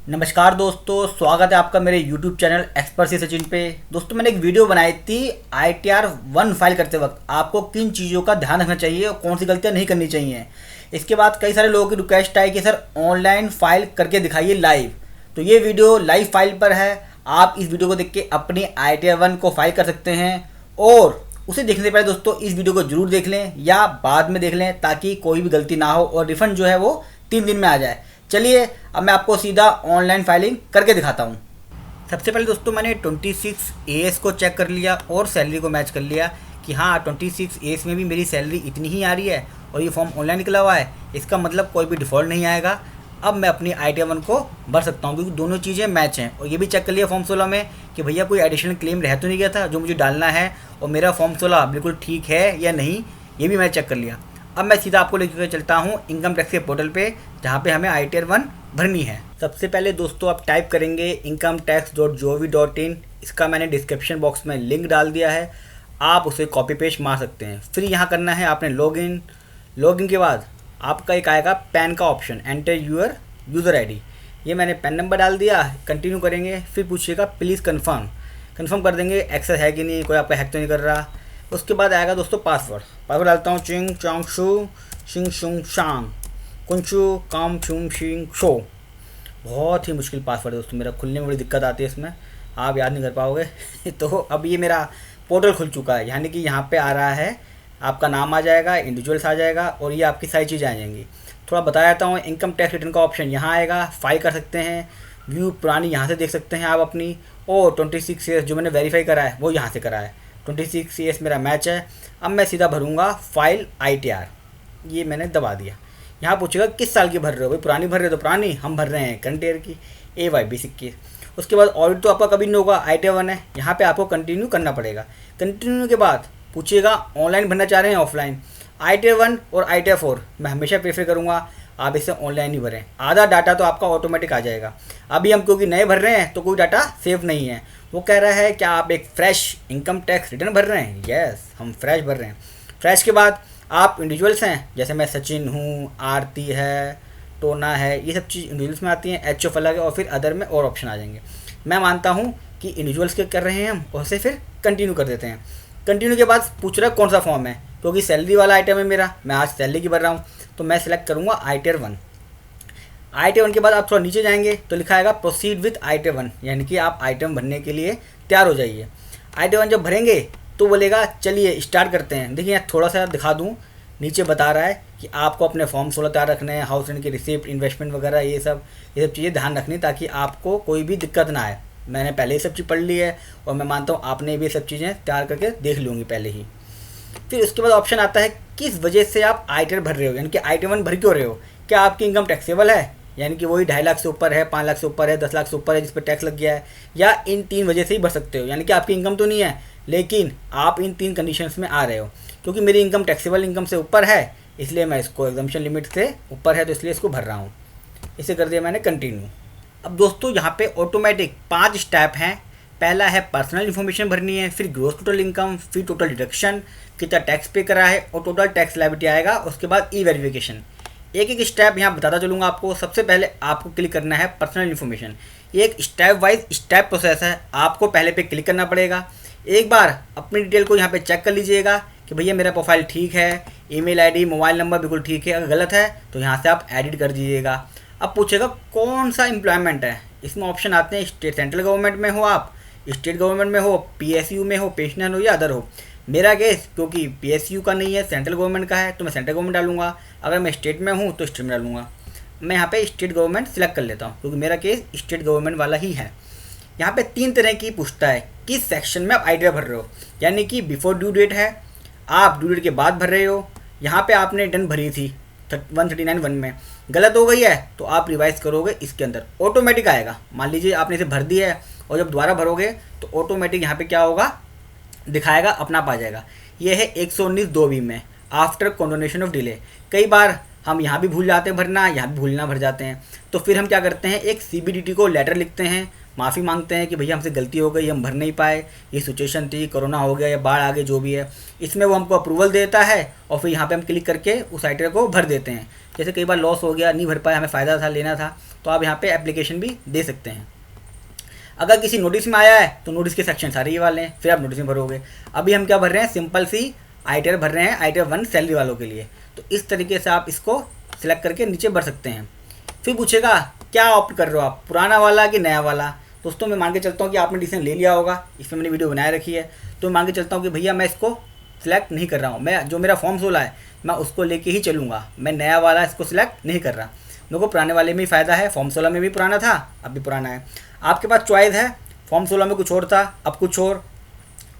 नमस्कार दोस्तों, स्वागत है आपका मेरे YouTube चैनल एक्सपर्ट सी सचिन पे। दोस्तों, मैंने एक वीडियो बनाई थी ITR 1 फाइल करते वक्त आपको किन चीज़ों का ध्यान रखना चाहिए और कौन सी गलतियां नहीं करनी चाहिए। इसके बाद कई सारे लोगों की रिक्वेस्ट आई कि सर ऑनलाइन फाइल करके दिखाइए लाइव। तो ये वीडियो लाइव फाइल पर है। आप इस वीडियो को देख के अपनी ITR 1 को फाइल कर सकते हैं और उसे देखने से पहले दोस्तों इस वीडियो को जरूर देख लें या बाद में देख लें ताकि कोई भी गलती ना हो और रिफंड जो है वो 3 दिन में आ जाए। चलिए अब मैं आपको सीधा ऑनलाइन फाइलिंग करके दिखाता हूँ। सबसे पहले दोस्तों मैंने 26 AS को चेक कर लिया और सैलरी को मैच कर लिया कि हाँ 26 AS में भी मेरी सैलरी इतनी ही आ रही है और ये फॉर्म ऑनलाइन निकला हुआ है, इसका मतलब कोई भी डिफ़ॉल्ट नहीं आएगा। अब मैं अपनी ITR 1 को भर सकता हूँ क्योंकि दोनों चीज़ें मैच हैं। और ये भी चेक कर लिया फॉर्म 16 में कि भैया कोई एडिशनल क्लेम रह तो नहीं गया था जो मुझे डालना है और मेरा फॉर्म 16 बिल्कुल ठीक है या नहीं, ये भी मैं चेक कर लिया। अब मैं सीधा आपको लेकर चलता हूँ इनकम टैक्स के पोर्टल पे जहाँ पे हमें ITR 1 भरनी है। सबसे पहले दोस्तों आप टाइप करेंगे incometax.gov.in। इसका मैंने डिस्क्रिप्शन बॉक्स में लिंक डाल दिया है, आप उसे कॉपी पेस्ट मार सकते हैं। फिर यहाँ करना है आपने लॉगिन के बाद आपका एक आएगा पैन का option, enter your user ID। ये मैंने पैन नंबर डाल दिया, कंटिन्यू करेंगे। फिर पूछिएगा प्लीज़ कन्फर्म कर देंगे एक्सेस है कि नहीं, कोई आपका हैक तो नहीं कर रहा। उसके बाद आएगा दोस्तों पासवर्ड डालता हूँ चिंग चोंग शू शिंग शुंग शांग कुंचू काम शुम शिंग शो। बहुत ही मुश्किल पासवर्ड है दोस्तों, मेरा खुलने में बड़ी दिक्कत आती है इसमें, आप याद नहीं कर पाओगे। तो अब ये मेरा पोर्टल खुल चुका है, यानी कि यहाँ पे आ रहा है आपका नाम आ जाएगा, इंडिविजुअल्स आ जाएगा और ये आपकी सारी चीज़ें आ जाएंगी। थोड़ा बता देता हूँ, इनकम टैक्स रिटर्न का ऑप्शन यहाँ आएगा, फाइल कर सकते हैं, व्यू पुरानी यहाँ से देख सकते हैं आप अपनी, और 26 AS जो मैंने वेरीफाई करा है वो यहाँ से करा है। 26 AS मेरा मैच है। अब मैं सीधा भरूँगा फाइल ITR, ये मैंने दबा दिया। यहाँ पूछेगा किस साल की भर रहे हो, भाई पुरानी भर रहे हो तो पुरानी, हम भर रहे हैं करंट ईयर की AY 21। उसके बाद ऑडिट तो आपका कभी नहीं होगा, ITR 1 है, यहाँ पे आपको कंटिन्यू करना पड़ेगा। कंटिन्यू के बाद पूछिएगा ऑनलाइन भरना चाह रहे हैं ऑफलाइन। ITR 1 और ITR 4 मैं हमेशा प्रेफर करूँगा आप इसे ऑनलाइन ही भरें, आधा डाटा तो आपका ऑटोमेटिक आ जाएगा। अभी हम क्योंकि नए भर रहे हैं तो कोई डाटा सेव नहीं है। वो कह रहा है क्या आप एक फ्रेश इनकम टैक्स रिटर्न भर रहे हैं, यस हम फ्रेश भर रहे हैं। फ्रेश के बाद आप इंडिविजुअल्स हैं, जैसे मैं सचिन हूँ, आरती है, टोना है, ये सब चीज़ इंडिविजुअल्स में आती हैं, HF अलग है और फिर अदर में और ऑप्शन आ जाएंगे। मैं मानता हूँ कि इंडिविजुअल्स के कर रहे हैं हम, और से फिर कंटिन्यू कर देते हैं। कंटिन्यू के बाद पूछ रहा है कौन सा फॉर्म है, क्योंकि सैलरी वाला आइटम है मेरा, मैं आज सैलरी की भर रहा हूँ तो मैं सेलेक्ट करूँगा ITR 1। ITR 1 के बाद आप थोड़ा नीचे जाएंगे तो लिखा आएगा प्रोसीड विथ ITR 1, यानी कि आप आइटम भरने के लिए तैयार हो जाइए। ITR 1 जब भरेंगे तो बोलेगा चलिए स्टार्ट करते हैं। देखिए यहाँ थोड़ा सा दिखा दूँ, नीचे बता रहा है कि आपको अपने फॉर्म 16 तैयार रखने हैं, हाउस रेंट की रिसिप्ट, इन्वेस्टमेंट वगैरह ये सब चीज़ें ध्यान रखनी ताकि आपको कोई भी दिक्कत ना आए। मैंने पहले ही सब चीज़ पढ़ ली है और मैं मानता हूँ आपने भी सब चीज़ें तैयार करके देख ली होंगी पहले ही। फिर उसके बाद ऑप्शन आता है किस वजह से आप ITR भर रहे हो, यानी कि ITR 1 भर क्यों रहे हो। क्या आपकी इनकम टैक्सेबल है, यानी कि वही 2.5 लाख से ऊपर है, 5 लाख से ऊपर है, 10 लाख से ऊपर है जिस पर टैक्स लग गया है, या इन 3 वजह से ही भर सकते हो, यानी कि आपकी इनकम तो नहीं है लेकिन आप इन 3 कंडीशंस में आ रहे हो। क्योंकि मेरी इनकम टैक्सेबल इनकम से ऊपर है इसलिए मैं इसको एग्जम्पशन लिमिट से ऊपर है तो इसलिए इसको भर रहा हूँ। इसे कर दिया मैंने कंटिन्यू। अब दोस्तों यहाँ पे ऑटोमेटिक 5 स्टेप हैं। पहला है पर्सनल इन्फॉर्मेशन भरनी है, फिर ग्रोस टोटल इनकम, फिर टोटल डिडक्शन, कितना टैक्स पे करा है और टोटल टैक्स लायबिलिटी आएगा। उसके बाद ई वेरिफिकेशन। एक एक स्टेप यहाँ बताता चलूँगा आपको। सबसे पहले आपको क्लिक करना है पर्सनल इन्फॉर्मेशन। ये एक स्टेप वाइज स्टेप प्रोसेस है, आपको पहले पे क्लिक करना पड़ेगा। एक बार अपनी डिटेल को यहाँ पे चेक कर लीजिएगा कि भैया मेरा प्रोफाइल ठीक है, ईमेल ID मोबाइल नंबर बिल्कुल ठीक है। अगर गलत है तो यहाँ से आप एडिट कर दीजिएगा। अब पूछेगा कौन सा एम्प्लॉयमेंट है, इसमें ऑप्शन आते हैं स्टेट सेंट्रल गवर्नमेंट में हो, आप स्टेट गवर्नमेंट में हो, PSU में हो, पेंशनर हो या अदर हो। मेरा केस क्योंकि PSU का नहीं है, सेंट्रल गवर्नमेंट का है तो मैं सेंट्रल गवर्नमेंट डालूंगा। अगर मैं स्टेट में हूँ तो स्टेट में डालूंगा। मैं यहाँ पे स्टेट गवर्नमेंट सिलेक्ट कर लेता हूँ क्योंकि मेरा केस स्टेट गवर्नमेंट वाला ही है। यहाँ पे 3 तरह की पूछता है किस सेक्शन में आप ITR भर रहे हो, यानी कि बिफोर ड्यू डेट है, आप ड्यू डेट के बाद भर रहे हो। यहाँ पे आपने रिटर्न भरी थी 139(1) में, गलत हो गई है तो आप रिवाइज करोगे, इसके अंदर ऑटोमेटिक आएगा। मान लीजिए आपने इसे भर दिया है और जब दोबारा भरोगे तो ऑटोमेटिक यहाँ पे क्या होगा दिखाएगा, अपना आप आ जाएगा। ये है 119(2)B में आफ्टर कंडोनेशन ऑफ डिले। कई बार हम यहाँ भी भूल जाते हैं भरना, यहाँ भी भूलना भर जाते हैं, तो फिर हम क्या करते हैं एक CBDT को लेटर लिखते हैं, माफ़ी मांगते हैं कि भैया हमसे गलती हो गई, हम भर नहीं पाए, ये सिचुएशन थी, कोरोना हो गया या बाढ़ आ गई, जो भी है। इसमें वो हमको अप्रूवल देता है और फिर यहाँ पे हम क्लिक करके उस ITR को भर देते हैं। जैसे कई बार लॉस हो गया, नहीं भर पाए, हमें फ़ायदा था लेना था तो आप यहाँ पे एप्लीकेशन भी दे सकते हैं। अगर किसी नोटिस में आया है तो नोटिस के सेक्शन सारे ये वाले हैं, फिर आप नोटिस में भरोगे। अभी हम क्या भर रहे हैं, सिंपल सी ITR भर रहे हैं, ITR 1 सैलरी वालों के लिए। तो इस तरीके से आप इसको सिलेक्ट करके नीचे भर सकते हैं। फिर पूछेगा क्या ऑप्ट कर रहे हो आप, पुराना वाला कि नया वाला। दोस्तों मैं मान के चलता हूँ कि आपने डिसीजन ले लिया होगा, इसमें मैंने वीडियो बनाए रखी है, तो मान के चलता हूँ कि भैया मैं इसको सिलेक्ट नहीं कर रहा हूँ, मैं जो मेरा फॉर्म 16 है मैं उसको लेके ही चलूँगा, मैं नया वाला इसको सिलेक्ट नहीं कर रहा। मेरे को पुराने वाले में ही फ़ायदा है, फॉर्म 16 में भी पुराना था, अब भी पुराना है। आपके पास चॉइस है, फॉर्म 16 में कुछ और था, अब कुछ और,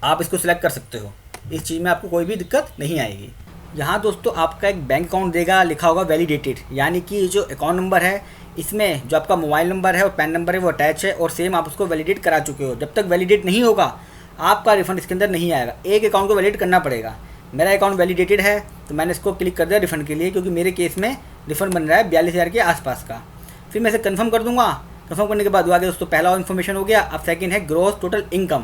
आप इसको सिलेक्ट कर सकते हो। इस चीज़ में आपको कोई भी दिक्कत नहीं आएगी। यहाँ दोस्तों आपका एक बैंक अकाउंट देगा, लिखा होगा वैलिडेटेड, यानी कि जो अकाउंट नंबर है इसमें जो आपका मोबाइल नंबर है और पैन नंबर है वो अटैच है, और सेम आप उसको वैलिडेट करा चुके हो। जब तक वैलिडेट नहीं होगा आपका रिफंड इसके अंदर नहीं आएगा, एक अकाउंट को वैलिडेट करना पड़ेगा। मेरा अकाउंट वैलिडेटेड है तो मैंने इसको क्लिक कर दिया रिफंड के लिए, क्योंकि मेरे केस में रिफंड बन रहा है 42,000 के आसपास का। फिर मैं इसे कन्फर्म कर दूंगा। कन्फर्म करने के बाद आगे दोस्तों पहला इन्फॉर्मेशन हो गया। अब सेकंड है gross total income.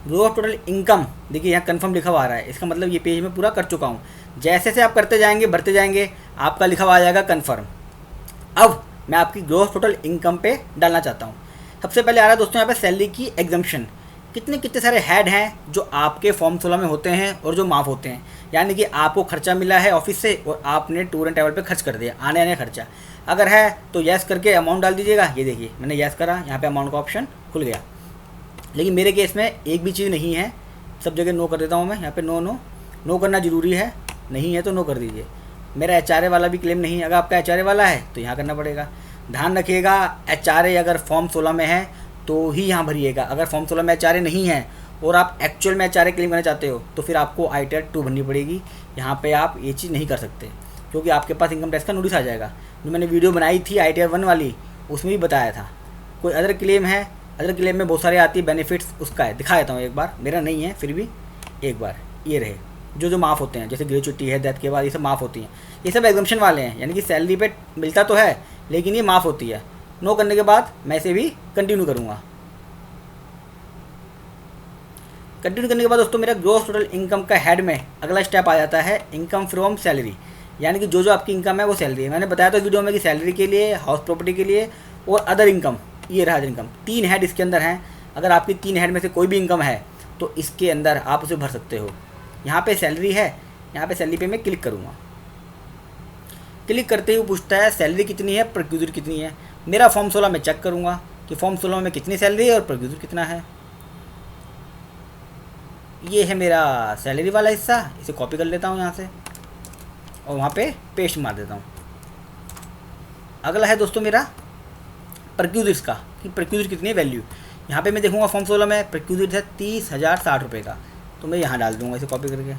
Gross total income देखिए यहाँ कन्फर्म लिखा हुआ आ रहा है, इसका मतलब ये पेज में पूरा कर चुका हूँ। जैसे से आप करते जाएंगे भरते जाएंगे आपका लिखा हुआ आ जाएगा कन्फर्म। अब मैं आपकी ग्रॉस टोटल इनकम पे डालना चाहता हूँ। सबसे पहले आ रहा है दोस्तों यहाँ पे सैलरी की एग्जम्पशन। कितने सारे हेड हैं जो आपके फॉर्म 16 में होते हैं और जो माफ़ होते हैं, यानी कि आपको खर्चा मिला है ऑफिस से और आपने टूर एंड ट्रैवल पे खर्च कर दिया, आने आने खर्चा। अगर है तो यस करके अमाउंट डाल दीजिएगा। ये देखिए मैंने यस करा, यहाँ पे अमाउंट का ऑप्शन खुल गया। लेकिन मेरे केस में एक भी चीज़ नहीं है, सब जगह नो कर देता हूँ मैं। यहाँ पे नो करना ज़रूरी है, नहीं है तो नो कर दीजिए। मेरा HRA वाला भी क्लेम नहीं है, अगर आपका HRA वाला है तो यहाँ करना पड़ेगा। ध्यान रखिएगा HRA अगर फॉर्म 16 में है तो ही यहाँ भरिएगा। अगर फॉर्म 16 में HRA नहीं है और आप एक्चुअल में HRA क्लेम करना चाहते हो तो फिर आपको ITR 2 भरनी पड़ेगी। यहाँ पे आप ये चीज़ नहीं कर सकते, क्योंकि आपके पास इनकम टैक्स का नोटिस आ जाएगा। जो मैंने वीडियो बनाई थी ITR 1 वाली, उसमें भी बताया था। कोई अदर क्लेम है, अदर क्लेम में बहुत सारे आती है बेनिफिट्स, उसका है, दिखा देता हूँ एक बार। मेरा नहीं है फिर भी एक बार ये रहे जो माफ़ होते हैं, जैसे ग्रेचुटी है, डेथ के बाद ये सब माफ़ होती हैं। ये सब एग्जम्पशन वाले हैं, यानी कि सैलरी पे मिलता तो है लेकिन ये माफ़ होती है। नो करने के बाद मैं इसे भी कंटिन्यू करूँगा। कंटिन्यू करने के बाद दोस्तों मेरा ग्रॉस टोटल इनकम का हेड में अगला स्टेप आ जाता है इनकम फ्रॉम सैलरी, यानी कि जो आपकी इनकम है वो सैलरी है। मैंने बताया था वीडियो में कि सैलरी के लिए, हाउस प्रॉपर्टी के लिए और अदर इनकम, ये रहा अदर इनकम। 3 हेड इसके अंदर हैं। अगर आपकी 3 हेड में से कोई भी इनकम है तो इसके अंदर आप उसे भर सकते हो। यहाँ पे सैलरी है, यहाँ पे सैलरी पे मैं क्लिक करूँगा। क्लिक करते ही पूछता है सैलरी कितनी है, प्रोक्यूजर कितनी है। मेरा फॉर्म 16 में चेक करूँगा कि फॉर्म 16 में कितनी सैलरी है और प्रोक्यूजर कितना है। ये है मेरा सैलरी वाला हिस्सा, इसे कॉपी कर लेता हूँ यहाँ से और वहाँ पे पेस्ट मार देता हूँ। अगला है दोस्तों मेरा प्रोक्यूजर्स का, कि प्रोक्यूजर कितनी वैल्यू। यहाँ पे मैं देखूँगा फॉर्म 16 में प्रोक्यूजर है 30,060 रुपये का, तो मैं यहाँ डाल दूँगा इसे कॉपी करके।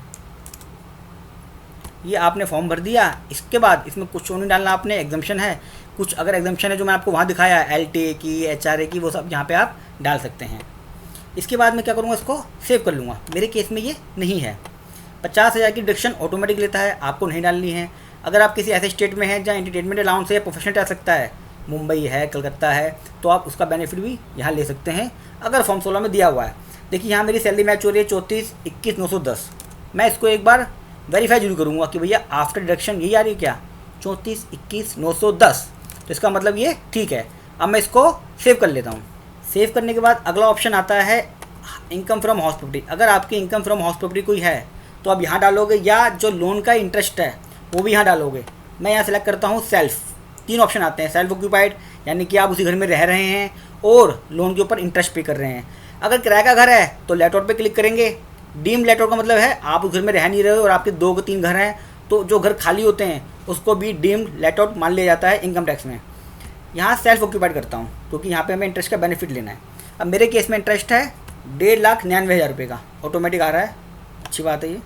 ये आपने फॉर्म भर दिया। इसके बाद इसमें कुछ नहीं डालना आपने, एग्जम्पशन है कुछ, अगर एग्जम्पशन है जो मैं आपको वहाँ दिखाया LTA की, HRA की, वो सब यहाँ पे आप डाल सकते हैं। इसके बाद मैं क्या करूँगा, इसको सेव कर लूँगा। मेरे केस में ये नहीं है। 50,000 की डिडक्शन ऑटोमेटिक लेता है, आपको नहीं डालनी है। अगर आप किसी ऐसे स्टेट में हैं जहाँ एंटरटेनमेंट अलाउंस है, प्रोफेशनल डाल सकता है, मुंबई है, कलकत्ता है, तो आप उसका बेनिफिट भी यहाँ ले सकते हैं अगर फॉर्म 16 में दिया हुआ है। देखिए यहाँ मेरी सैलरी मैच हो रही है 34,21,910। मैं इसको एक बार वेरीफाई जरूर करूँगा कि भैया आफ्टर डिडक्शन यही आ रही है क्या, 34,21,910, तो इसका मतलब ये ठीक है। अब मैं इसको सेव कर लेता हूँ। सेव करने के बाद अगला ऑप्शन आता है इनकम फ्रॉम हाउस प्रॉपर्टी। अगर आपकी इनकम फ्रॉम हाउस प्रॉपर्टी कोई है तो आप यहाँ डालोगे, या जो लोन का इंटरेस्ट है वो भी यहाँ डालोगे। मैं यहाँ सेलेक्ट करता हूँ सेल्फ। 3 ऑप्शन आते हैं, सेल्फ ऑक्यूपाइड यानी कि आप उसी घर में रह रहे हैं और लोन के ऊपर इंटरेस्ट पे कर रहे हैं। अगर किराए का घर है तो लेटआउट पे क्लिक करेंगे। डीम लेटआउट का मतलब है आप उस घर में रह नहीं रहे हो और आपके 2 3 घर हैं, तो जो घर खाली होते हैं उसको भी डीम लेटआउट मान लिया जाता है इनकम टैक्स में। यहाँ सेल्फ ऑक्यूपाइड करता हूँ क्योंकि यहाँ पे हमें इंटरेस्ट का बेनिफिट लेना है। अब मेरे केस में इंटरेस्ट है 1,99,000 रुपये का, ऑटोमेटिक आ रहा है, अच्छी बात है ये।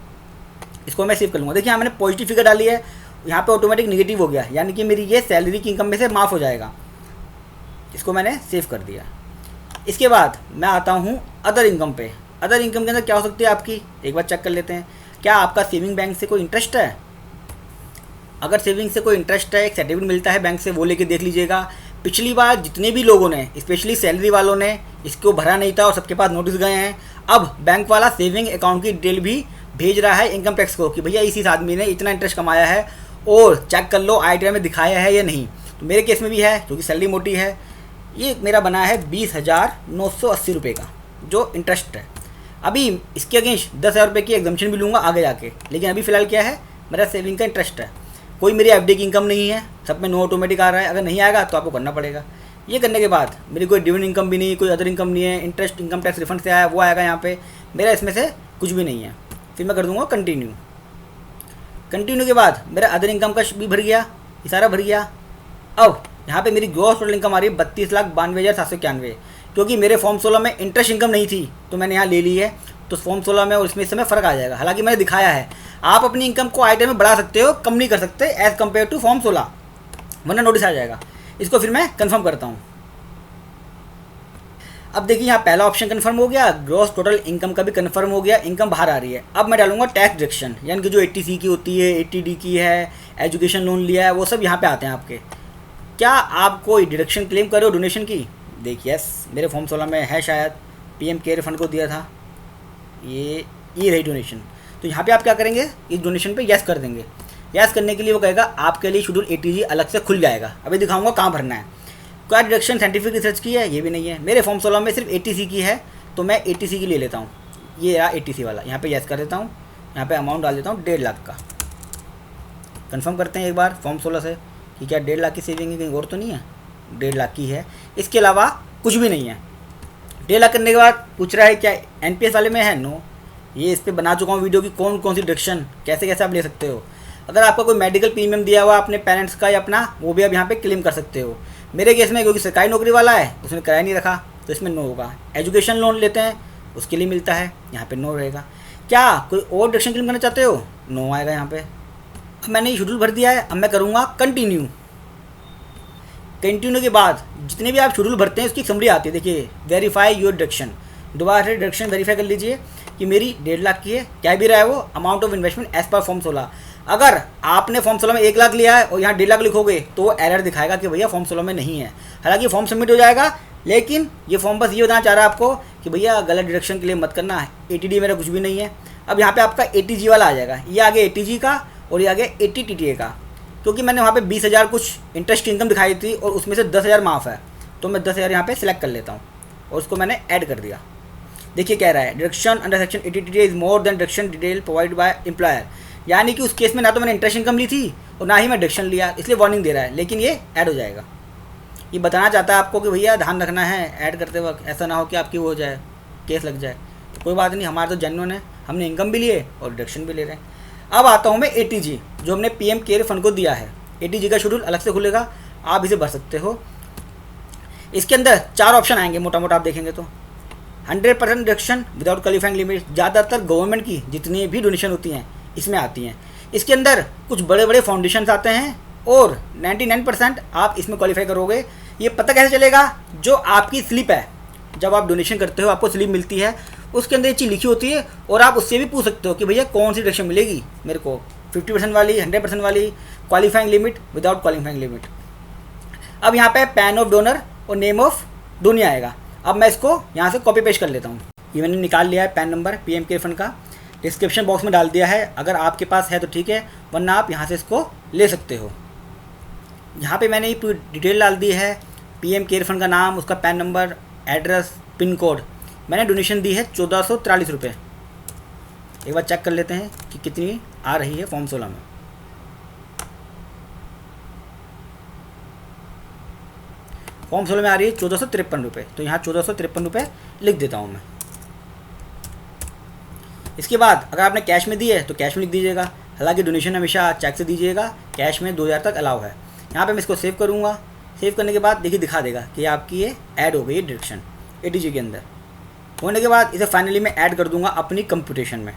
इसको मैं सेव कर लूँगा। देखिए यहाँ मैंने पॉजिटिव फिगर डाली है, यहाँ पे ऑटोमेटिक नेगेटिव हो गया, यानी कि मेरी ये सैलरी की इनकम में से माफ़ हो जाएगा। इसको मैंने सेव कर दिया। इसके बाद मैं आता हूँ अदर इनकम पे। अदर इनकम के अंदर क्या हो सकती है आपकी, एक बार चेक कर लेते हैं। क्या आपका सेविंग बैंक से कोई इंटरेस्ट है? अगर सेविंग से कोई इंटरेस्ट है, एक सर्टिफिकेट मिलता है बैंक से, वो लेके देख लीजिएगा। पिछली बार जितने भी लोगों ने, स्पेशली सैलरी वालों ने, इसको भरा नहीं था और सबके पास नोटिस गए हैं, अब बैंक वाला सेविंग अकाउंट की डिटेल भी भेज रहा है इनकम टैक्स को कि भैया इसी आदमी ने इतना इंटरेस्ट कमाया है और चेक कर लो ITR में दिखाया है या नहीं। तो मेरे केस में भी है क्योंकि सैलरी मोटी है। ये मेरा बना है 20,980 रुपये का जो इंटरेस्ट है। अभी इसके अगेंस्ट 10,000 रुपये की एग्जम्पशन भी लूँगा आगे जाके, लेकिन अभी फ़िलहाल क्या है, मेरा सेविंग का इंटरेस्ट है। कोई मेरी एफडी की इनकम नहीं है, सब में नो ऑटोमेटिक आ रहा है। अगर नहीं आएगा तो आपको करना पड़ेगा। ये करने के बाद मेरी कोई डिविडेंड इनकम भी नहीं, कोई अदर इनकम नहीं है, इंटरेस्ट इनकम टैक्स रिफंड से आया वो आएगा यहाँ पे, मेरा इसमें से कुछ भी नहीं है। फिर मैं कर दूँगा कंटिन्यू। कंटिन्यू के बाद मेरा अदर इनकम का भी भर गया, ये सारा भर गया। अब यहाँ पे मेरी ग्रॉस टोटल इनकम आ रही है 32,92,791, क्योंकि मेरे फॉर्म 16 में इंटरेस्ट इनकम नहीं थी तो मैंने यहाँ ले ली है। तो फॉर्म 16 में और इसमें इस समय फ़र्क आ जाएगा। हालांकि मैंने दिखाया है आप अपनी इनकम को आइटम में बढ़ा सकते हो, कम नहीं कर सकते एज़ कम्पेयर टू फॉर्म 16, वरना नोटिस आ जाएगा। इसको फिर मैं कंफर्म करता हूँ। अब देखिए यहाँ पहला ऑप्शन कंफर्म हो गया, ग्रॉस टोटल इनकम का भी कंफर्म हो गया, इनकम बाहर आ रही है। अब मैं डालूंगा टैक्स डिडक्शन, यानी कि जो 80C की होती है, 80D की है, एजुकेशन लोन लिया है, वो सब यहाँ पे आते हैं आपके। क्या आप कोई डिडक्शन क्लेम कर रहे हो डोनेशन की? देखिए यस, मेरे फॉर्म 16 में है, शायद PM केयर फंड को दिया था, ये रही डोनेशन। तो यहाँ पे आप क्या करेंगे, इस डोनेशन पे यस कर देंगे। यस करने के लिए वो कहेगा आपके लिए शेड्यूल 80G अलग से खुल जाएगा। अभी दिखाऊंगा कहाँ भरना है। क्या डिडक्शन साइंटिफिक रिसर्च की है? ये भी नहीं है। मेरे फॉर्म 16 में सिर्फ 80C की है, तो मैं 80C की ले लेता हूँ। ये रहा 80C वाला, यहाँ पे यस कर देता हूँ। यहाँ पे अमाउंट डाल देता हूँ 1.5 लाख का। कंफर्म करते हैं एक बार फॉर्म 16 से कि क्या 1.5 लाख की सेविंग है, कहीं और तो नहीं है। 1.5 लाख की है, इसके अलावा कुछ भी नहीं है। 1.5 लाख करने के बाद पूछ रहा है क्या NPS वाले में है? नो। ये इस पर बना चुका हूँ वीडियो की कौन कौन सी डिडक्शन कैसे कैसे आप ले सकते हो। अगर आपका कोई मेडिकल प्रीमियम दिया हुआ अपने पेरेंट्स का या अपना, वो भी आप यहाँ पे क्लेम कर सकते हो। मेरे केस में क्योंकि सरकारी नौकरी वाला है, उसने किराया नहीं रखा, तो इसमें नो होगा। एजुकेशन लोन लेते हैं, उसके लिए मिलता है, यहाँ पे नो रहेगा। क्या कोई और डिडक्शन क्लेम करना चाहते हो? नो आएगा यहाँ पे। अब मैंने ये शेड्यूल भर दिया है, अब मैं करूँगा कंटिन्यू। कंटिन्यू के बाद जितने भी आप शेड्यूल भरते हैं उसकी समरी आती है। देखिए वेरीफाई योर डिडक्शन, दोबारा से डिडक्शन वेरीफाई कर लीजिए कि मेरी 1.5 लाख की है। क्या भी रहा है वो amount of investment as per form 16। अगर आपने फॉर्म 16 में 1 लाख लिया है और यहाँ 1.5 लाख लिखोगे तो वो एरर दिखाएगा कि भैया फॉर्म 16 में नहीं है। हालांकि फॉर्म सबमिट हो जाएगा, लेकिन ये फॉर्म बस ये बताना चाह रहा है आपको कि भैया गलत डिडक्शन के लिए मत करना है। 80D मेरा कुछ भी नहीं है। अब यहाँ पे आपका 80G वाला आ जाएगा, ये आगे 80G का और ये आगे 80TTA का, क्योंकि मैंने वहाँ पे 20,000 कुछ इंटरेस्ट की इनकम दिखाई थी और उसमें से 10,000 माफ़ है, तो मैं 10,000 यहाँ पे सिलेक्ट कर लेता हूँ और उसको मैंने ऐड कर दिया। देखिए कह रहा है deduction under section 80TTA is more than deduction detail provide by employer, यानी कि उस केस में ना तो मैंने इंटरेस्ट इनकम ली थी और ना ही मैं डिडक्शन लिया, इसलिए वार्निंग दे रहा है, लेकिन ये ऐड हो जाएगा। ये बताना चाहता है आपको कि भैया ध्यान रखना है ऐड करते वक्त, ऐसा ना हो कि आपकी वो हो जाए, केस लग जाए। तो कोई बात नहीं, हमारा तो जेन्युइन है, हमने इनकम भी लिए और डिडक्शन भी ले रहे हैं। अब आता हूँ मैं 80G, जो हमने PM केयर फंड को दिया है। 80G का शेड्यूल अलग से खुलेगा, आप इसे भर सकते हो। इसके अंदर 4 ऑप्शन आएंगे मोटा मोटा, आप देखेंगे तो 100% डिडक्शन विदाउट क्वालिफाइंग लिमिट, ज़्यादातर गवर्नमेंट की जितनी भी डोनेशन होती हैं इसमें आती हैं। इसके अंदर कुछ बड़े बड़े फाउंडेशंस आते हैं और 99% आप इसमें क्वालिफाई करोगे। ये पता कैसे चलेगा? जो आपकी स्लिप है, जब आप डोनेशन करते हो आपको स्लिप मिलती है, उसके अंदर ये चीज़ लिखी होती है और आप उससे भी पूछ सकते हो कि भैया कौन सी डिडक्शन मिलेगी मेरे को, 50% वाली, 100% वाली, qualifying limit, without qualifying limit. अब यहाँ पे पैन ऑफ डोनर और नेम ऑफ डोनी आएगा। अब मैं इसको यहाँ से कॉपी पेस्ट कर लेता हूँ। ये मैंने निकाल लिया है pan number PM care fund का, डिस्क्रिप्शन बॉक्स में डाल दिया है। अगर आपके पास है तो ठीक है, वरना आप यहाँ से इसको ले सकते हो। यहाँ पे मैंने ये पूरी डिटेल डाल दी है, PM केयर फंड का नाम, उसका pan number, address, pin code. मैंने डोनेशन दी है 1443 रुपये। एक बार चेक कर लेते हैं कि कितनी आ रही है फॉर्म 16 में। फॉर्म 16 में आ रही है 1453 रुपये, तो यहाँ 1453 रुपये लिख देता हूँ मैं। इसके बाद अगर आपने कैश में दी है तो कैश में लिख दीजिएगा, हालांकि डोनेशन हमेशा चेक से दीजिएगा, कैश में 2000 तक अलाउ है। यहाँ पे मैं इसको सेव करूँगा। सेव करने के बाद देखिए दिखा देगा कि आपकी ये ऐड हो गई है डिडक्शन 80G के अंदर। होने के बाद इसे फाइनली मैं ऐड कर दूंगा अपनी कंप्यूटेशन में।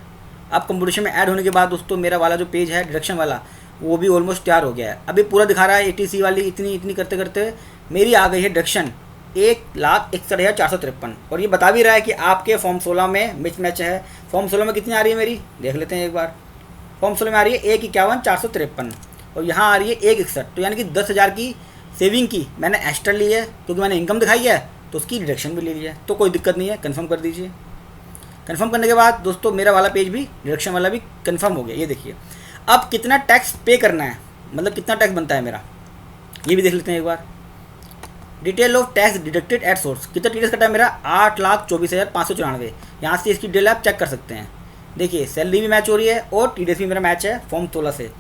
अब कंप्यूटेशन में ऐड होने के बाद दोस्तों मेरा वाला जो पेज है डिडक्शन वाला, वो भी ऑलमोस्ट तैयार हो गया है। अभी पूरा दिखा रहा है 80C वाली, इतनी करते करते मेरी आ गई है डिडक्शन 1,61,453, और ये बता भी रहा है कि आपके फॉर्म 16 में मिसमैच है। फॉर्म 16 में कितनी आ रही है मेरी, देख लेते हैं एक बार। फॉर्म 16 में आ रही है 1,51,453 और यहाँ आ रही है 1,61, तो यानी कि 10,000 की सेविंग की मैंने एक्स्ट्रा ली है, क्योंकि मैंने इनकम दिखाई है तो उसकी डिडक्शन भी ले ली है। तो कोई दिक्कत नहीं है, कन्फर्म कर दीजिए। कन्फर्म करने के बाद दोस्तों मेरा वाला पेज भी, डिडक्शन वाला भी कन्फर्म हो गया। ये देखिए अब कितना टैक्स पे करना है, मतलब कितना टैक्स बनता है मेरा। ये भी देख लेते हैं एक बार। Detail of tax deducted at source, कितना टी डी एस कटा है मेरा 8,24,594। यहाँ से इसकी डिटेल आप चेक कर सकते हैं। देखिए सैलरी भी मैच हो रही है और टी डी एस भी मेरा मैच है फॉर्म 16 से।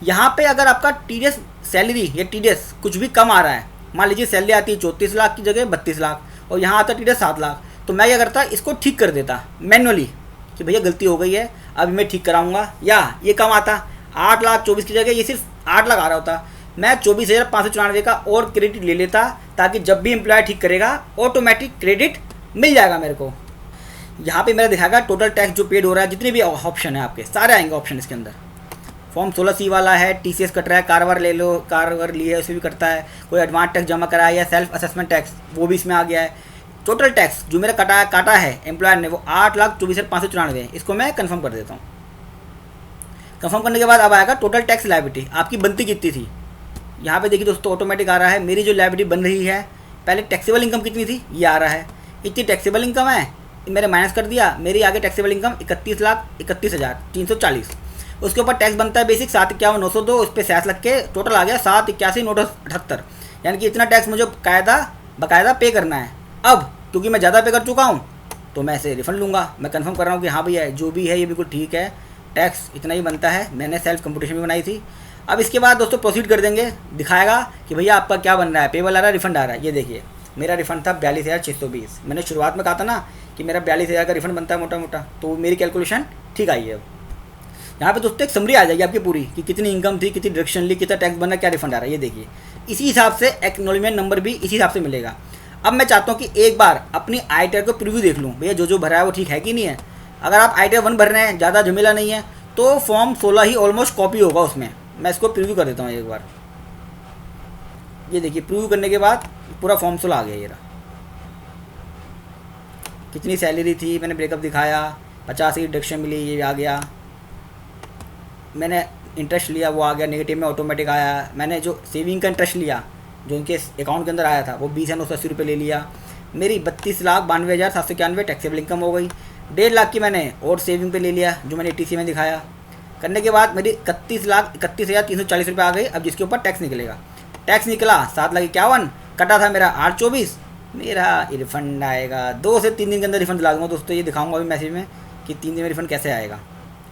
यहाँ पे अगर आपका टी डी एस सैलरी या टी डी एस कुछ भी कम आ रहा है, मान लीजिए सैलरी आती है 34 लाख की जगह 32 लाख और यहाँ आता टी डी एस 7 लाख, तो मैं क्या करता इसको ठीक कर देता मैनुअली कि भैया गलती हो गई है अभी मैं ठीक कराऊंगा। या ये कम आता 8,24,000 की जगह ये सिर्फ 8 लाख आ रहा होता, मैं 24,594 का और क्रेडिट ले लेता ताकि जब भी एम्प्लॉय ठीक करेगा ऑटोमेटिक क्रेडिट मिल जाएगा मेरे को। यहाँ पे मेरा दिखाएगा टोटल टैक्स जो पेड हो रहा है, जितने भी ऑप्शन है आपके सारे आएंगे ऑप्शन इसके अंदर। फॉर्म 16C वाला है, TCS कट रहा है, कारवार ले लो, कारवार लिए उसे भी कटता है, कोई एडवांस टैक्स जमा करा है या सेल्फ असेसमेंट टैक्स वो भी इसमें आ गया है। टोटल टैक्स जो मेरा काटा है एम्प्लॉयर ने वो 8,24,594 है। इसको मैं कंफर्म कर देता हूँ। कंफर्म करने के बाद अब आएगा टोटल टैक्स लायबिलिटी, आपकी बनती कितनी थी। यहाँ पे देखिए दोस्तों ऑटोमेटिक आ रहा है मेरी जो लायबिलिटी बन रही है। पहले टैक्सेबल इनकम कितनी थी ये आ रहा है, इतनी टैक्सेबल इनकम है, मैंने माइनस कर दिया, मेरी आगे टैक्सेबल इनकम 31,31,340। उसके ऊपर टैक्स बनता है बेसिक 751,902, उस पर सेस लग के टोटल आ गया 781,978। यानी कि इतना टैक्स मुझे बाकायदा पे करना है। अब क्योंकि मैं ज़्यादा पे कर चुका हूँ तो मैं इसे रिफंड लूँगा। मैं कंफर्म कर रहा हूँ कि हाँ भैया जो भी है ये बिल्कुल ठीक है, टैक्स इतना ही बनता है, मैंने सेल्फ कंप्यूटेशन भी बनाई थी। अब इसके बाद दोस्तों प्रोसीड कर देंगे, दिखाएगा कि भैया आपका क्या बन रहा है, पेबल आ रहा है, रिफंड आ रहा है। ये देखिए मेरा रिफंड था 42,620। मैंने शुरुआत में कहा था ना कि मेरा 42,000 का रिफंड बनता है मोटा मोटा, तो मेरी कैलकुलेशन ठीक आई है। अब यहाँ पे दोस्तों एक समरी आ जाएगी आपकी पूरी कि कितनी इनकम थी, कितनी डिडक्शन ली, कितना टैक्स बना, क्या रिफंड आ रहा है। ये देखिए इसी हिसाब से एक्नॉलेजमेंट नंबर भी इसी हिसाब से मिलेगा। अब मैं चाहता हूँ कि एक बार अपनी ITR को प्रीव्यू देख लूँ, भैया जो भरा है वो ठीक है कि नहीं है। अगर आप ITR 1 भर रहे हैं, ज़्यादा झमेला नहीं है, तो फॉर्म 16 ही ऑलमोस्ट कॉपी होगा उसमें। मैं इसको प्रीव्यू कर देता हूँ एक बार। ये देखिए प्रीव्यू करने के बाद पूरा फॉर्म 16 आ गया। ये रहा, कितनी सैलरी थी मैंने ब्रेकअप दिखाया, 50 की डिडक्शन मिली ये आ गया, मैंने इंटरेस्ट लिया वो आ गया, नेगेटिव में ऑटोमेटिक आया। मैंने जो सेविंग का इंटरेस्ट लिया जो उनके अकाउंट के अंदर आया था वो 20,980 रुपये ले लिया। मेरी 32,92,791 टैक्सेबल इनकम हो गई। 1.5 लाख की मैंने और सेविंग पे ले लिया जो मैंने TC में दिखाया। करने के बाद मेरी 31,31,340 रुपये आ गई। अब जिसके ऊपर टैक्स निकलेगा, टैक्स निकला 7,51,000, कटा था मेरा 824। मेरा रिफंड आएगा 2 से 3 दिन के अंदर रिफंड दिला दूँगा दोस्तों। ये दिखाऊंगा अभी मैसेज में कि 3 दिन में रिफंड कैसे आएगा।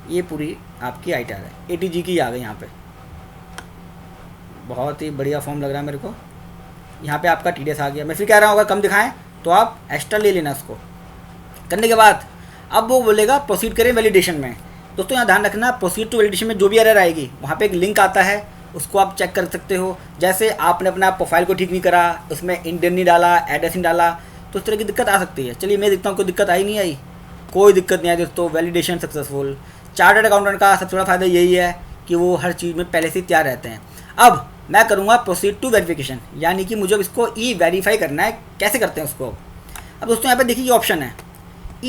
ये पूरी आपकी ITR है, ATG की आ गई यहाँ पे। बहुत ही बढ़िया फॉर्म लग रहा है मेरे को। यहाँ पे आपका TDS आ गया। मैं फिर कह रहा हूँ अगर कम दिखाएं तो आप एक्स्ट्रा ले लेना उसको। करने के बाद अब वो बोलेगा प्रोसीड करें वैलिडेशन में। दोस्तों यहाँ ध्यान रखना, प्रोसीड टू वैलिडेशन में जो भी एरर आएगी वहाँ पे एक लिंक आता है, उसको आप चेक कर सकते हो। जैसे आपने अपना प्रोफाइल को ठीक नहीं करा, उसमें इंडियन नहीं डाला, एड्रेस नहीं डाला, तो उस तरह की दिक्कत आ सकती है। चलिए मैं देखता हूँ कोई दिक्कत आई नहीं आई, कोई दिक्कत नहीं आई दोस्तों। Validation successful. चार्टर्ड अकाउंटेंट का सबसे बड़ा फ़ायदा यही है कि वो हर चीज़ में पहले से तैयार रहते हैं। अब मैं करूँगा प्रोसीड टू वेरिफिकेशन, यानी कि मुझे इसको वेरीफाई करना है। कैसे करते हैं उसको। अब दोस्तों यहाँ पे देखिए ये ऑप्शन है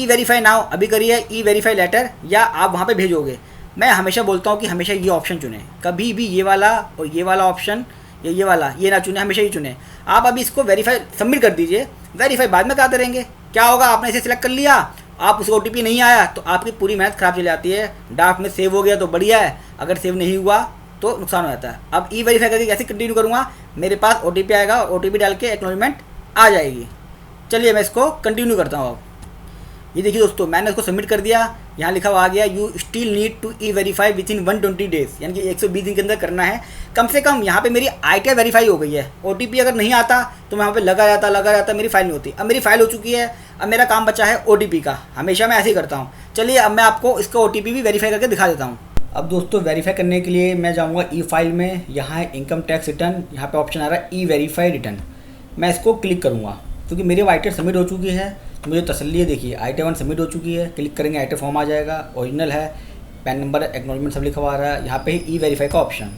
वेरीफाई नाउ, अभी करिए वेरीफाई लेटर, या आप वहाँ पे भेजोगे। मैं हमेशा बोलता हूँ कि हमेशा ये ऑप्शन चुनें, कभी भी ये वाला और ये वाला ऑप्शन या ये वाला ये ना चुने, हमेशा ये चुने। आप अभी इसको वेरीफाई सबमिट कर दीजिए, वेरीफाई बाद में कराते रहेंगे। क्या होगा, आपने इसे सिलेक्ट कर लिया, आप उसको OTP नहीं आया तो आपकी पूरी मेहनत ख़राब चली जाती है। ड्राफ्ट में सेव हो गया तो बढ़िया है, अगर सेव नहीं हुआ तो नुकसान हो जाता है। अब वेरीफाई करके कैसे कंटिन्यू करूँगा, मेरे पास OTP आएगा, OTP डाल के एक्नॉलेजमेंट आ जाएगी। चलिए मैं इसको कंटिन्यू करता हूँ। अब ये देखिए दोस्तों मैंने इसको सबमिट कर दिया। यहाँ लिखा हुआ आ गया you still need to verify within 120 days, यानी कि 120 दिन के अंदर करना है कम से कम। यहाँ पे मेरी ITR वेरीफाई हो गई है। OTP अगर नहीं आता तो मैं वहाँ पे लगा रहता, मेरी फाइल नहीं होती। अब मेरी फाइल हो चुकी है, अब मेरा काम बचा है OTP का। हमेशा मैं ऐसे ही करता हूँ। चलिए अब मैं आपको इसका OTP भी वेरीफाई करके दिखा देता हूँ। अब दोस्तों वेरीफाई करने के लिए मैं जाऊँगा फाइल में, यहाँ है इनकम टैक्स रिटर्न, यहाँ पे ऑप्शन आ रहा है वेरीफाई रिटर्न। मैं इसको क्लिक करूँगा क्योंकि मेरी ITR सबमिट हो चुकी है, तो मुझे तसल्ली है। देखिए ITR 1 सबमिट हो चुकी है, क्लिक करेंगे ITR फॉर्म आ जाएगा, ओरिजिनल है, पैन नंबर एक्नॉलेजमेंट सब लिखा हुआ आ रहा है। यहाँ पे ही वेरीफाई का ऑप्शन।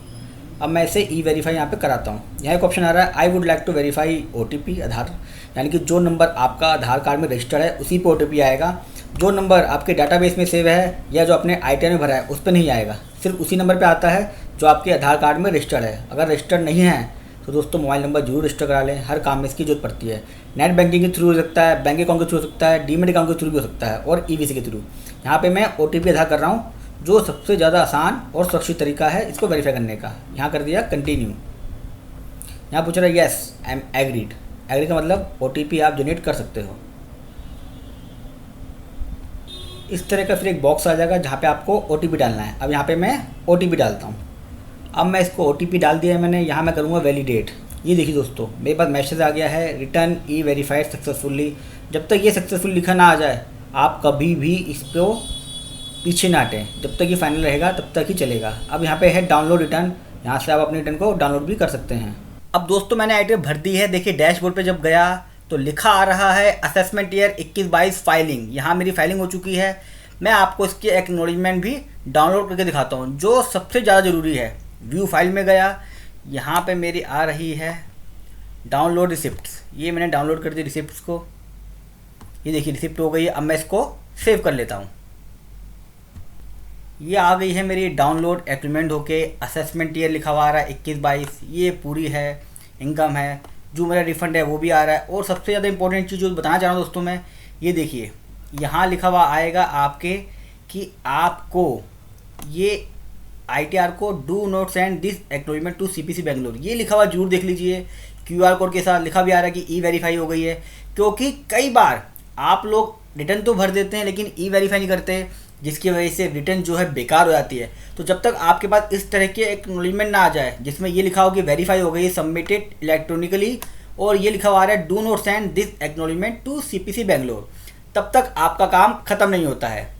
अब मैं इसे वेरीफाई यहाँ पे कराता हूँ। यहाँ एक ऑप्शन आ रहा है I would like to verify OTP Aadhaar, यानी कि जो नंबर आपका आधार कार्ड में रजिस्टर्ड है उसी पे OTP आएगा। जो नंबर आपके डाटाबेस में सेव है या जो आपने ITR में भरा है उस पर नहीं आएगा, सिर्फ उसी नंबर पर आता है जो आपके आधार कार्ड में रजिस्टर्ड है। अगर रजिस्टर्ड नहीं है तो दोस्तों मोबाइल नंबर जरूर रजिस्टर करा लें, हर काम में इसकी जरूरत पड़ती है। नेट बैंकिंग के थ्रू हो सकता है, बैंक अकाउंट के थ्रू हो सकता है, डीमेट अकाउंट के थ्रू भी हो सकता है, और EVC के थ्रू। यहाँ पे मैं OTP आधार कर रहा हूँ, जो सबसे ज़्यादा आसान और सुरक्षित तरीका है इसको वेरीफाई करने का। यहाँ कर दिया कंटिन्यू। यहाँ पूछ रहा है yes I am agreed. Agree का मतलब OTP आप जनरेट कर सकते हो। इस तरह का फिर एक बॉक्स आ जाएगा जहाँ पे आपको OTP डालना है। अब यहाँ पे मैं OTP डालता हूँ। अब मैं इसको OTP डाल दिया है मैंने। यहाँ मैं करूँगा वैलिडेट। ये देखिए दोस्तों, मेरे पास मैसेज आ गया है रिटर्न ई वेरीफाइड सक्सेसफुली। जब तक ये सक्सेसफुल लिखा ना आ जाए आप कभी भी इस पर पीछे ना हटें। जब तक ये फाइनल रहेगा तब तक ही चलेगा। अब यहाँ पे है डाउनलोड रिटर्न। यहाँ से आप अपने रिटर्न को डाउनलोड भी कर सकते हैं। अब दोस्तों मैंने ITR भर दी है। देखिए डैशबोर्ड पे जब गया तो लिखा आ रहा है असेसमेंट ईयर 21-22 फाइलिंग। यहाँ मेरी फाइलिंग हो चुकी है। मैं आपको इसकी एक्नॉलेजमेंट भी डाउनलोड करके दिखाता हूँ जो सबसे ज़्यादा ज़रूरी है। व्यू फाइल में गया, यहाँ पे मेरी आ रही है डाउनलोड रिसिप्ट्स। ये मैंने डाउनलोड कर दी रिसिप्ट्स को। ये देखिए रिसिप्ट हो गई है। अब मैं इसको सेव कर लेता हूँ। ये आ गई है मेरी डाउनलोड एग्रीमेंट होके। असेसमेंट ईयर लिखा हुआ आ रहा है 21-22। ये पूरी है, इनकम है, जो मेरा रिफ़ंड है वो भी आ रहा है। और सबसे ज़्यादा इंपॉर्टेंट चीज़ जो बताना चाह रहा हूँ दोस्तों मैं, ये देखिए यहाँ लिखा हुआ आएगा आपके कि आपको ये ITR को do not send this acknowledgement to CPC Bangalore. ये लिखा हुआ जरूर देख लीजिए। QR कोड के साथ लिखा भी आ रहा है कि ई वेरीफाई हो गई है। क्योंकि कई बार आप लोग रिटर्न तो भर देते हैं लेकिन ई वेरीफाई नहीं करते, जिसकी वजह से रिटर्न जो है बेकार हो जाती है। तो जब तक आपके पास इस तरह के एक्नॉलेजमेंट ना आ जाए जिसमें ये लिखा हो कि वेरीफाई हो गई है, सबमिटेड इलेक्ट्रॉनिकली, और ये लिखा हुआ आ रहा है do not send this acknowledgement to CPC Bangalore, तब तक आपका काम खत्म नहीं होता है।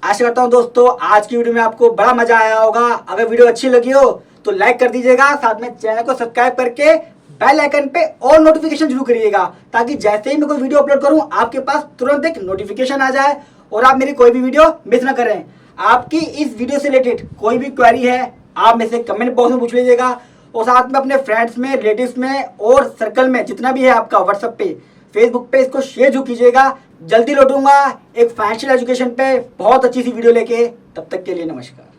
आशा करता हूँ दोस्तों आज की वीडियो में आपको बड़ा मजा आया होगा। अगर वीडियो अच्छी लगी हो तो लाइक कर दीजिएगा, साथ में चैनल को सब्सक्राइब करके बेल आइकन पे ऑल नोटिफिकेशन जरूर करिएगा, ताकि जैसे ही मैं कोई वीडियो अपलोड करूं आपके पास तुरंत एक नोटिफिकेशन आ जाए और आप मेरी कोई भी वीडियो मिस ना करें। आपकी इस वीडियो से रिलेटेड कोई भी क्वेरी है आप मेरे से कमेंट बॉक्स में पूछ लीजिएगा, और साथ में अपने फ्रेंड्स में, रिलेटिव्स में और सर्कल में जितना भी है आपका व्हाट्सएप पे, फेसबुक पे इसको शेयर जरूर कीजिएगा। जल्दी लौटूंगा एक फाइनेंशियल एजुकेशन पे बहुत अच्छी सी वीडियो लेके। तब तक के लिए नमस्कार।